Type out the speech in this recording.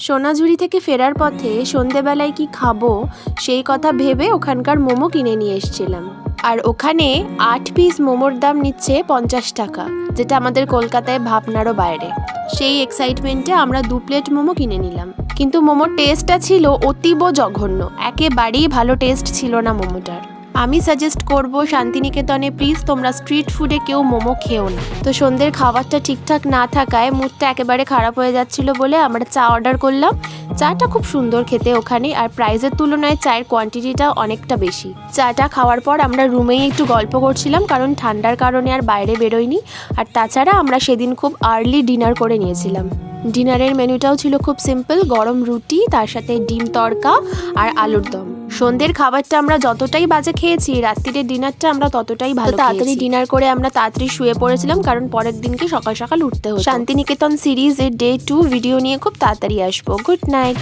সোনাঝুরি থেকে ফেরার পথে সন্ধেবেলায় কি খাবো সেই কথা ভেবে ওখানকার মোমো কিনে নিয়ে এসেছিলাম। আর ওখানে 8 পিস মোমোর দাম নিচ্ছে 50 টাকা, যেটা আমাদের কলকাতায় ভাবনারও বাইরে। সেই এক্সাইটমেন্টে আমরা 2 প্লেট মোমো কিনে নিলাম, কিন্তু মোমোর টেস্টটা ছিল অতীব জঘন্য। একেবারেই ভালো টেস্ট ছিল না মোমোটার। আমি সাজেস্ট করব শান্তিনিকেতনে প্লিজ তোমরা স্ট্রিট ফুডে কেউ মোমো খেও না। তো সন্ধ্যের খাবারটা ঠিকঠাক না থাকায় মুডটা একেবারে খারাপ হয়ে যাচ্ছিল বলে আমরা চা অর্ডার করলাম। চাটা খুব সুন্দর খেতে ওখানে, আর প্রাইসের তুলনায় চায়ের কোয়ান্টিটিটা অনেকটা বেশি। চাটা খাওয়ার পর আমরা রুমেই একটু গল্প করছিলাম, কারণ ঠান্ডার কারণে আর বাইরে বেরোইনি। আর তাছাড়া আমরা সেদিন খুব আর্লি ডিনার করে নিয়েছিলাম। ডিনারের মেনুটাও ছিল খুব সিম্পল, গরম রুটি, তার সাথে ডিম তড়কা আর আলুর দম। সন্ধ্যের খাবারটা আমরা যতটাই বাজে খেয়েছি, রাত্রিরের ডিনারটা আমরা ততটাই ভালো। তাড়াতাড়ি ডিনার করে আমরা তাড়াতাড়ি শুয়ে পড়েছিলাম, কারণ পরের দিনকে সকাল সকাল উঠতে হতো। শান্তিনিকেতন সিরিজের ডে 2 ভিডিও নিয়ে খুব তাড়াতাড়ি আসবো। Good night.